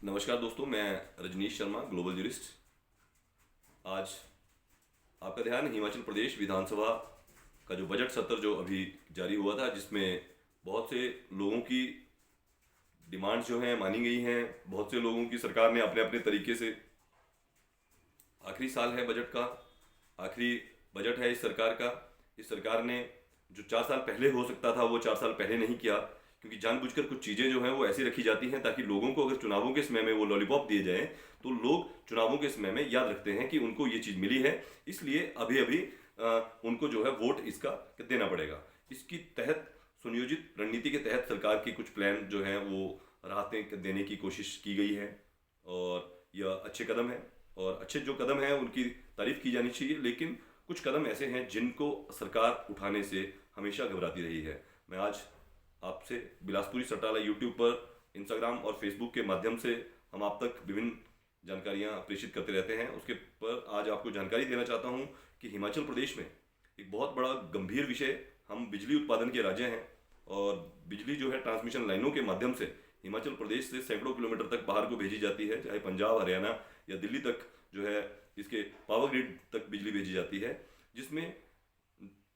नमस्कार दोस्तों, मैं रजनीश शर्मा, ग्लोबल जूरिस्ट। आज आपका ध्यान हिमाचल प्रदेश विधानसभा का जो बजट सत्र जो अभी जारी हुआ था, जिसमें बहुत से लोगों की डिमांड्स जो हैं मानी गई हैं। बहुत से लोगों की सरकार ने अपने अपने तरीके से, आखिरी साल है बजट का, आखिरी बजट है इस सरकार का। इस सरकार ने जो 4 साल पहले हो सकता था वो 4 साल पहले नहीं किया, क्योंकि जानबूझकर कुछ चीज़ें जो हैं वो ऐसी रखी जाती हैं ताकि लोगों को अगर चुनावों के समय में वो लॉलीपॉप दिए जाएं तो लोग चुनावों के समय में याद रखते हैं कि उनको ये चीज़ मिली है, इसलिए अभी अभी उनको जो है वोट इसका देना पड़ेगा। इसकी तहत सुनियोजित रणनीति के तहत सरकार की कुछ प्लान जो हैं वो राहतें देने की कोशिश की गई है, और यह अच्छे कदम है। और अच्छे जो कदम हैं उनकी तारीफ की जानी चाहिए, लेकिन कुछ कदम ऐसे हैं जिनको सरकार उठाने से हमेशा घबराती रही है। मैं आज आपसे बिलासपुरी सटाला यूट्यूब पर, इंस्टाग्राम और फेसबुक के माध्यम से हम आप तक विभिन्न जानकारियां प्रेषित करते रहते हैं। उसके पर आज आपको जानकारी देना चाहता हूं कि हिमाचल प्रदेश में एक बहुत बड़ा गंभीर विषय, हम बिजली उत्पादन के राज्य हैं और बिजली जो है ट्रांसमिशन लाइनों के माध्यम से हिमाचल प्रदेश से सैकड़ों किलोमीटर तक बाहर को भेजी जाती है, चाहे पंजाब, हरियाणा या दिल्ली तक जो है इसके पावर ग्रिड तक बिजली भेजी जाती है, जिसमें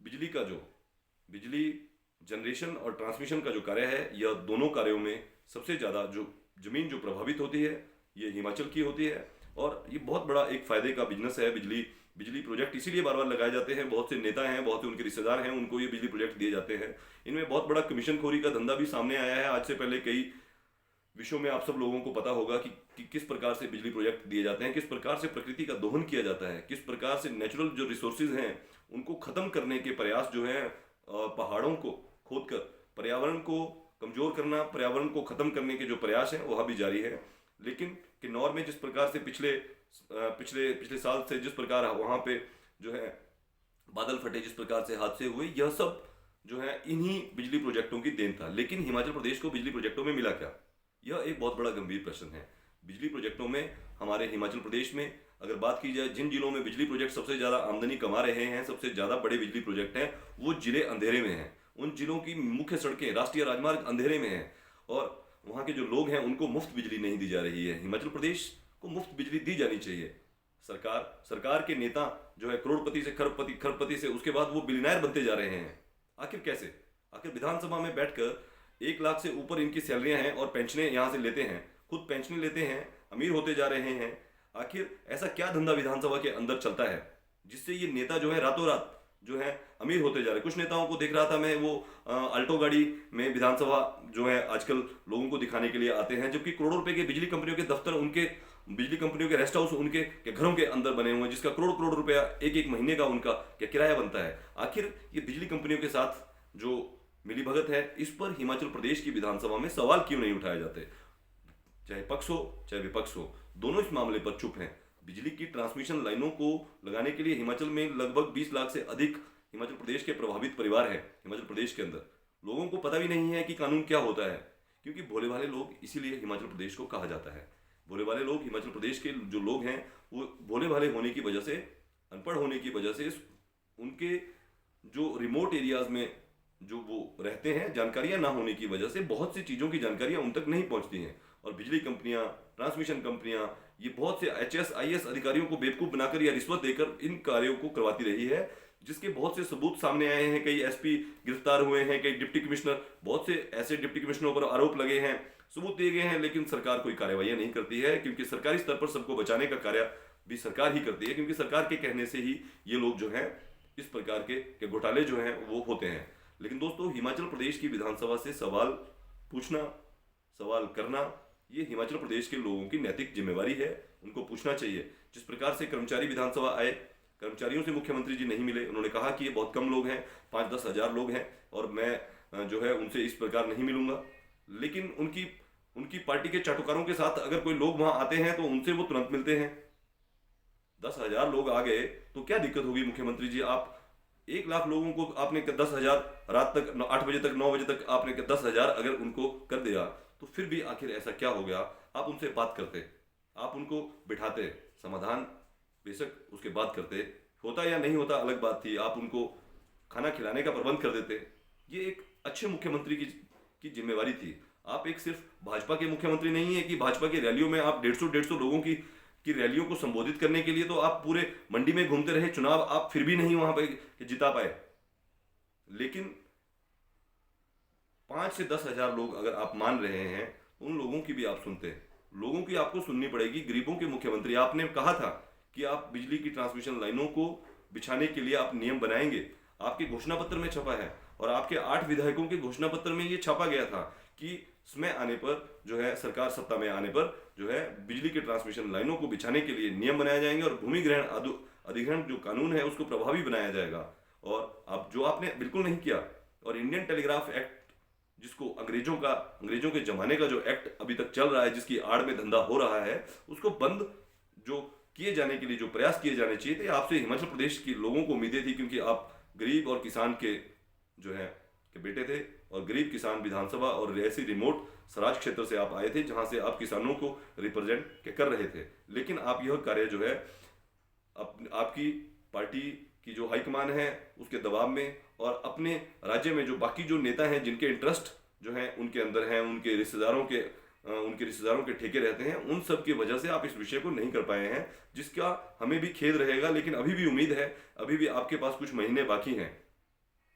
बिजली जनरेशन और ट्रांसमिशन का जो कार्य है, यह दोनों कार्यों में सबसे ज़्यादा जो ज़मीन जो प्रभावित होती है ये हिमाचल की होती है। और ये बहुत बड़ा एक फ़ायदे का बिजनेस है। बिजली प्रोजेक्ट इसीलिए बार बार लगाए जाते हैं। बहुत से नेता हैं, बहुत से उनके रिश्तेदार हैं, उनको ये बिजली प्रोजेक्ट दिए जाते हैं। इनमें बहुत बड़ा कमीशन खोरी का धंधा भी सामने आया है। आज से पहले कई विषयों में आप सब लोगों को पता होगा कि किस प्रकार से बिजली प्रोजेक्ट दिए जाते हैं, किस प्रकार से प्रकृति का दोहन किया जाता है, किस प्रकार से नेचुरल जो रिसोर्सेज हैं उनको ख़त्म करने के प्रयास जो हैं, पहाड़ों को खोदकर पर्यावरण को कमज़ोर करना, पर्यावरण को ख़त्म करने के जो प्रयास हैं वह भी जारी है। लेकिन किन्नौर में जिस प्रकार से पिछले पिछले पिछले साल से जिस प्रकार वहाँ पे जो है बादल फटे, जिस प्रकार से हादसे हुए, यह सब जो है इन्हीं बिजली प्रोजेक्टों की देन था। लेकिन हिमाचल प्रदेश को बिजली प्रोजेक्टों में मिला क्या, यह एक बहुत बड़ा गंभीर प्रश्न है। बिजली प्रोजेक्टों में हमारे हिमाचल प्रदेश में अगर बात की जाए, जिन जिलों में बिजली प्रोजेक्ट सबसे ज़्यादा आमदनी कमा रहे हैं, सबसे ज़्यादा बड़े बिजली प्रोजेक्ट हैं, वो जिले अंधेरे में हैं। उन जिलों की मुख्य सड़कें, राष्ट्रीय राजमार्ग अंधेरे में हैं और वहाँ के जो लोग हैं उनको मुफ्त बिजली नहीं दी जा रही है। हिमाचल प्रदेश को मुफ्त बिजली दी जानी चाहिए। सरकार के नेता जो है करोड़पति से खरबपति, खरबपति से उसके बाद वो बिलियनर बनते जा रहे हैं। आखिर कैसे? आखिर विधानसभा में बैठकर 1 लाख से ऊपर इनकी सैलरियां हैं और पेंशनें यहाँ से लेते हैं, खुद पेंशनें लेते हैं, अमीर होते जा रहे हैं। आखिर ऐसा क्या धंधा विधानसभा के अंदर चलता है जिससे ये नेता जो है रातों रात जो है अमीर होते जा रहे हैं? कुछ नेताओं को देख रहा था मैं, वो अल्टो गाड़ी में विधानसभा जो है आजकल लोगों को दिखाने के लिए आते हैं, जबकि करोड़ों रुपए के बिजली कंपनियों के दफ्तर, उनके बिजली कंपनियों के रेस्ट हाउस उनके के घरों के अंदर बने हुए हैं, जिसका करोड़ करोड़ रुपया एक एक महीने का उनका क्या किराया बनता है। आखिर ये बिजली कंपनियों के साथ जो मिली भगत है, इस पर हिमाचल प्रदेश की विधानसभा में सवाल क्यों नहीं उठाए जाते? चाहे पक्ष हो चाहे विपक्ष हो, दोनों इस मामले पर चुप हैं। बिजली की ट्रांसमिशन लाइनों को लगाने के लिए हिमाचल में लगभग 20 लाख से अधिक हिमाचल प्रदेश के प्रभावित परिवार हैं। हिमाचल प्रदेश के अंदर लोगों को पता भी नहीं है कि कानून क्या होता है, क्योंकि भोले भाले लोग, इसीलिए हिमाचल प्रदेश को कहा जाता है भोले भाले लोग। हिमाचल प्रदेश के जो लोग हैं वो भोले भाले होने की वजह से, अनपढ़ होने की वजह से, उनके जो रिमोट एरियाज में जो वो रहते हैं, जानकारियां ना होने की वजह से बहुत सी चीज़ों की जानकारियां उन तक नहीं पहुंचती हैं। और बिजली कंपनियां, ट्रांसमिशन कंपनियां, ये बहुत से एचएस आईएएस अधिकारियों को बेवकूफ़ बनाकर या रिश्वत देकर इन कार्यों को करवाती रही है, जिसके बहुत से सबूत सामने आए हैं। कई एसपी गिरफ्तार हुए हैं, कई डिप्टी कमिश्नर, बहुत से ऐसे डिप्टी कमिश्नरों पर आरोप लगे हैं, सबूत दिए गए हैं, लेकिन सरकार कोई कार्रवाई नहीं करती है, क्योंकि सरकारी स्तर पर सबको बचाने का कार्य भी सरकार ही करती है, क्योंकि सरकार के कहने से ही ये लोग जो हैं इस प्रकार के घोटाले जो हैं वो होते हैं। लेकिन दोस्तों, हिमाचल प्रदेश की विधानसभा से सवाल पूछना, सवाल करना, ये हिमाचल प्रदेश के लोगों की नैतिक जिम्मेवारी है, उनको पूछना चाहिए। जिस प्रकार से कर्मचारी विधानसभा आए, कर्मचारियों से मुख्यमंत्री जी नहीं मिले, उन्होंने कहा कि ये बहुत कम लोग हैं, 5-10 हज़ार लोग हैं और मैं जो है उनसे इस प्रकार नहीं मिलूंगा। लेकिन उनकी पार्टी के चाटुकारों के साथ अगर कोई लोग वहां आते हैं तो उनसे वो तुरंत मिलते हैं। 10,000 लोग आ गए तो क्या दिक्कत होगी मुख्यमंत्री जी? आप 1 लाख लोगों को आपने 10,000 रात तक 8 बजे तक 9 बजे तक आपने 10,000 अगर उनको कर दिया, तो फिर भी आखिर ऐसा क्या हो गया? आप उनसे बात करते, आप उनको बिठाते, समाधान बेशक उसके बाद करते, होता या नहीं होता अलग बात थी, आप उनको खाना खिलाने का प्रबंध कर देते। ये एक अच्छे मुख्यमंत्री की जिम्मेवारी थी। आप एक सिर्फ भाजपा के मुख्यमंत्री नहीं है कि भाजपा की रैलियों में आप 150 लोगों की रैलियों को संबोधित करने के लिए तो आप पूरे मंडी में घूमते रहे, चुनाव आप फिर भी नहीं वहां पे जिता पाए। लेकिन 5 से 10 हजार लोग अगर आप मान रहे हैं, उन लोगों की भी आप सुनते हैं। लोगों की आपको सुननी पड़ेगी। गरीबों के मुख्यमंत्री, आपने कहा था कि आप बिजली की ट्रांसमिशन लाइनों को बिछाने के लिए आप नियम बनाएंगे, आपके घोषणा पत्र में छपा है, और आपके 8 विधायकों के घोषणा पत्र में ये छापा गया था कि समय आने पर जो है, सरकार सत्ता में आने पर जो है, बिजली के ट्रांसमिशन लाइनों को बिछाने के लिए नियम बनाए जाएंगे और भूमि ग्रहण अधिग्रहण जो कानून है उसको प्रभावी बनाया जाएगा। और अब जो आपने बिल्कुल नहीं किया, और इंडियन टेलीग्राफ एक्ट, जिसको अंग्रेजों के जमाने का जो एक्ट अभी तक चल रहा है, जिसकी आड़ में धंधा हो रहा है, उसको बंद जो किए जाने के लिए जो प्रयास किए जाने चाहिए थे, आपसे हिमाचल प्रदेश के लोगों को उम्मीदें थी, क्योंकि आप गरीब और किसान के जो है के बेटे थे, और गरीब किसान विधानसभा और ऐसी रिमोट स्वराज क्षेत्र से आप आए थे जहां से आप किसानों को रिप्रेजेंट कर रहे थे। लेकिन आप यह कार्य जो है आपकी पार्टी की जो हाईकमान है उसके दबाव में, और अपने राज्य में जो बाकी जो नेता हैं जिनके इंटरेस्ट जो हैं उनके अंदर हैं, उनके रिश्तेदारों के ठेके रहते हैं, उन सब की वजह से आप इस विषय को नहीं कर पाए हैं, जिसका हमें भी खेद रहेगा। लेकिन अभी भी उम्मीद है, अभी भी आपके पास कुछ महीने बाकी हैं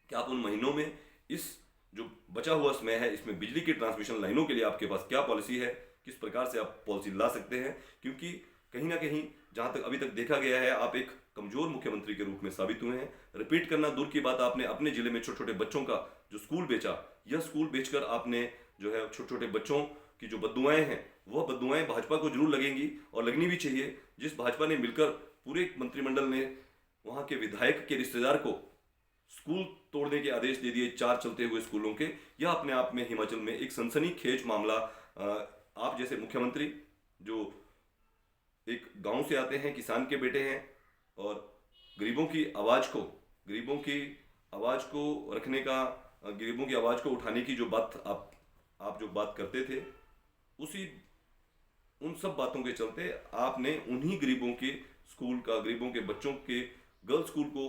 कि आप उन महीनों में इस जो बचा हुआ समय है, इसमें बिजली की ट्रांसमिशन लाइनों के लिए आपके पास क्या पॉलिसी है, किस प्रकार से आप पॉलिसी ला सकते हैं। क्योंकि कहीं ना कहीं जहां तक अभी तक देखा गया है, आप एक कमजोर मुख्यमंत्री के रूप में साबित हुए हैं। रिपीट करना दूर की बात, आपने अपने जिले में छोटे छोटे बच्चों का जो स्कूल बेचा, यह स्कूल बेचकर आपने जो है छोटे छोटे बच्चों की जो बददुआएं हैं, वह बददुआएं भाजपा को जरूर लगेंगी और लगनी भी चाहिए। जिस भाजपा ने मिलकर पूरे मंत्रिमंडल ने वहां के विधायक के रिश्तेदार को स्कूल तोड़ने के आदेश दे दिए, 4 चलते हुए स्कूलों के, यह अपने आप में हिमाचल में एक सनसनीखेज मामला। आप जैसे मुख्यमंत्री जो एक गांव से आते हैं, किसान के बेटे हैं, और गरीबों की आवाज को रखने का, गरीबों की आवाज को उठाने की जो बात आप जो बात करते थे, उन सब बातों के चलते आपने उन्हीं गरीबों के बच्चों के गर्ल्स स्कूल को,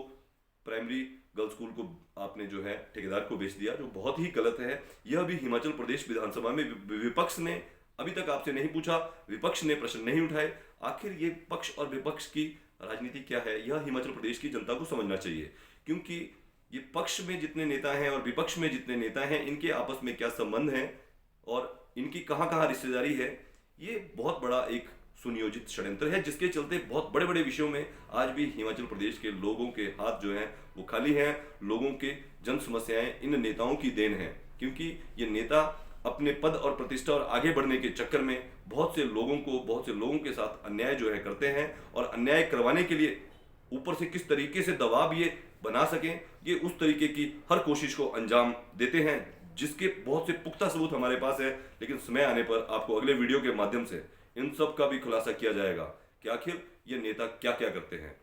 प्राइमरी गर्ल्स स्कूल को आपने जो है ठेकेदार को बेच दिया, जो बहुत ही गलत है। यह भी हिमाचल प्रदेश विधानसभा में विपक्ष ने अभी तक आपसे नहीं पूछा, विपक्ष ने प्रश्न नहीं उठाए। आखिर ये पक्ष और विपक्ष की राजनीति क्या है, यह हिमाचल प्रदेश की जनता को समझना चाहिए। क्योंकि ये पक्ष में जितने नेता हैं और विपक्ष में जितने नेता हैं, इनके आपस में क्या संबंध है और इनकी कहाँ कहाँ रिश्तेदारी है, ये बहुत बड़ा एक सुनियोजित षड्यंत्र है, जिसके चलते बहुत बड़े बड़े विषयों में आज भी हिमाचल प्रदेश के लोगों के हाथ जो हैं वो खाली हैं। लोगों के जन समस्याएं इन नेताओं की देन है, क्योंकि ये नेता अपने पद और प्रतिष्ठा और आगे बढ़ने के चक्कर में बहुत से लोगों के साथ अन्याय जो है करते हैं, और अन्याय करवाने के लिए ऊपर से किस तरीके से दबाव ये बना सकें, ये उस तरीके की हर कोशिश को अंजाम देते हैं, जिसके बहुत से पुख्ता सबूत हमारे पास है। लेकिन समय आने पर आपको अगले वीडियो के माध्यम से इन सब का भी खुलासा किया जाएगा कि आखिर ये नेता क्या क्या करते हैं।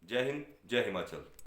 जय हिंद, जय हिमाचल।